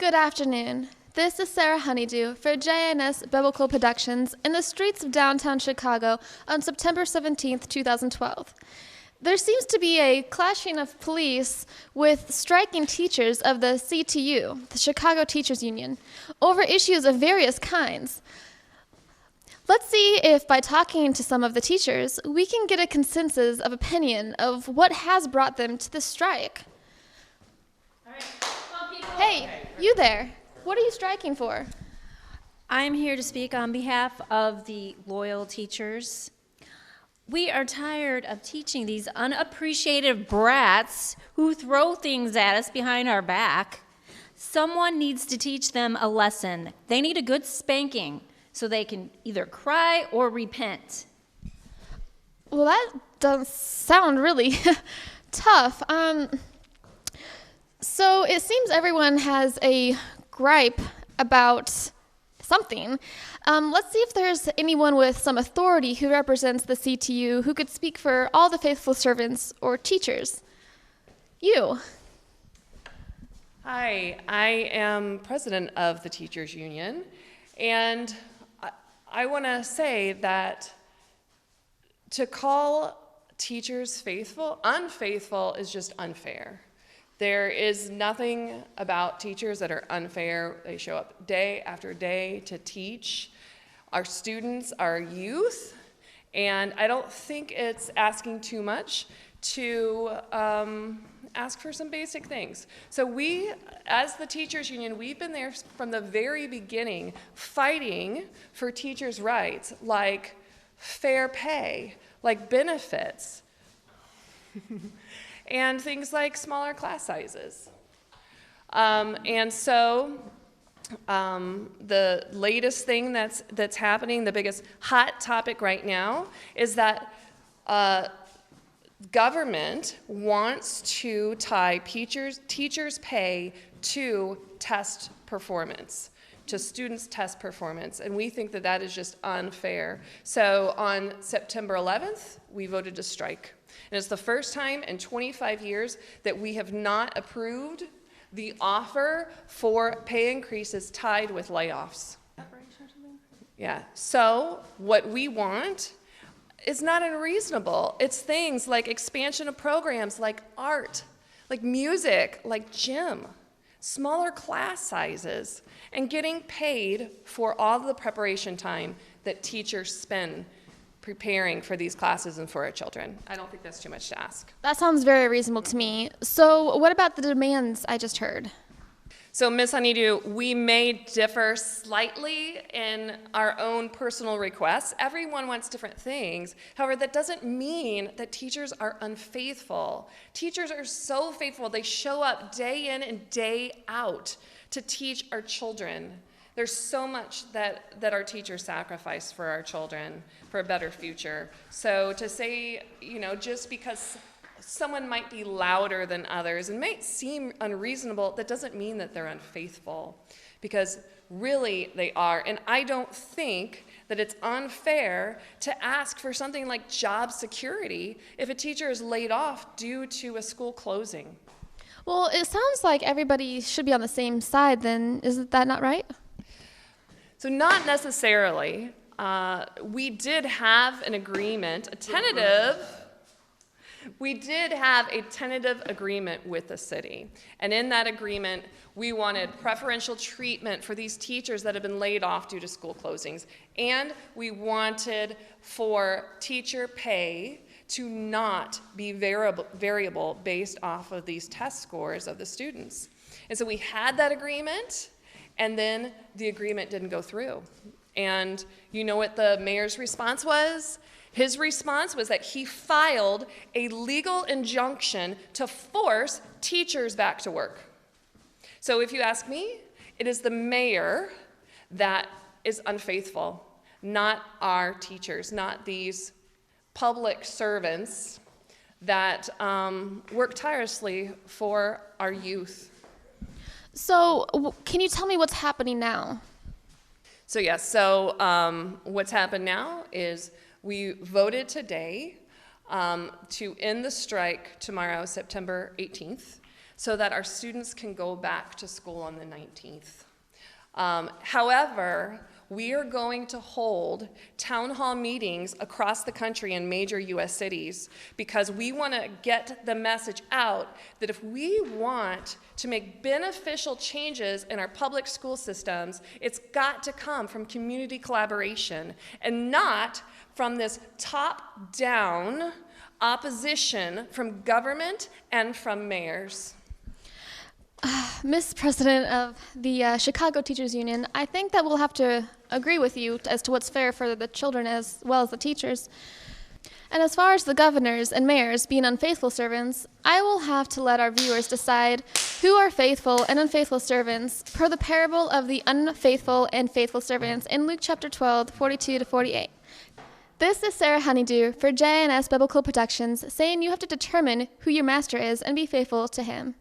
Good afternoon. This is Sarah Honeydew for JNS Biblical Productions in the streets of downtown Chicago on September 17th, 2012. There seems to be a clashing of police with striking teachers of the CTU, the Chicago Teachers Union, over issues of various kinds. Let's see if by talking to some of the teachers, we can get a consensus of opinion of what has brought them to the strike. All right. Come on, people. Hey, you there. What are you striking for? I'm here to speak on behalf of the loyal teachers. We are tired of teaching these unappreciative brats who throw things at us behind our back. Someone needs to teach them a lesson. They need a good spanking so they can either cry or repent. Well, that does sound really tough. So it seems everyone has a gripe about something. Let's see if there's anyone with some authority who represents the CTU who could speak for all the faithful servants or teachers. You. Hi, I am president of the Teachers Union, and I want to say that to call teachers unfaithful is just unfair. There is nothing about teachers that are unfair. They show up day after day to teach our students, our youth, and I don't think it's asking too much to ask for some basic things. So we, as the Teachers Union, we've been there from the very beginning fighting for teachers' rights, like fair pay, like benefits, and things like smaller class sizes. And so the latest thing that's happening, the biggest hot topic right now, is that government wants to tie teachers' pay to test performance, to students' test performance, and we think that that is just unfair. So on September 11th, we voted to strike. And it's the first time in 25 years that we have not approved the offer for pay increases tied with layoffs. Yeah, so what we want is not unreasonable. It's things like expansion of programs like art, like music, like gym, smaller class sizes, and getting paid for all the preparation time that teachers spend preparing for these classes and for our children. I don't think that's too much to ask. That sounds very reasonable to me. So what about the demands I just heard? So, Ms. Honeydew, we may differ slightly in our own personal requests. Everyone wants different things. However, that doesn't mean that teachers are unfaithful. Teachers are so faithful. They show up day in and day out to teach our children. There's so much that our teachers sacrifice for our children, for a better future. So to say, just because someone might be louder than others and might seem unreasonable, that doesn't mean that they're unfaithful, because really they are. And I don't think that it's unfair to ask for something like job security if a teacher is laid off due to a school closing. Well, it sounds like everybody should be on the same side then. Isn't that not right? So not necessarily. We did have an agreement, we did have a tentative agreement with the city. And in that agreement, we wanted preferential treatment for these teachers that have been laid off due to school closings. And we wanted for teacher pay to not be variable based off of these test scores of the students. And so we had that agreement, and then the agreement didn't go through. And you know what the mayor's response was? His response was that he filed a legal injunction to force teachers back to work. So if you ask me, it is the mayor that is unfaithful, not our teachers, not these public servants that work tirelessly for our youth. So can you tell me what's happening now? So yes, what's happened now is we voted today to end the strike tomorrow, September 18th. so that our students can go back to school on the 19th. However, we are going to hold town hall meetings across the country in major U.S. cities because we want to get the message out that if we want to make beneficial changes in our public school systems, it's got to come from community collaboration and not from this top-down opposition from government and from mayors. Miss President of the Chicago Teachers Union, I think that we'll have to agree with you as to what's fair for the children as well as the teachers. And as far as the governors and mayors being unfaithful servants, I will have to let our viewers decide who are faithful and unfaithful servants per the parable of the unfaithful and faithful servants in Luke chapter 12, 42 to 48. This is Sarah Honeydew for JNS Biblical Productions saying you have to determine who your master is and be faithful to him.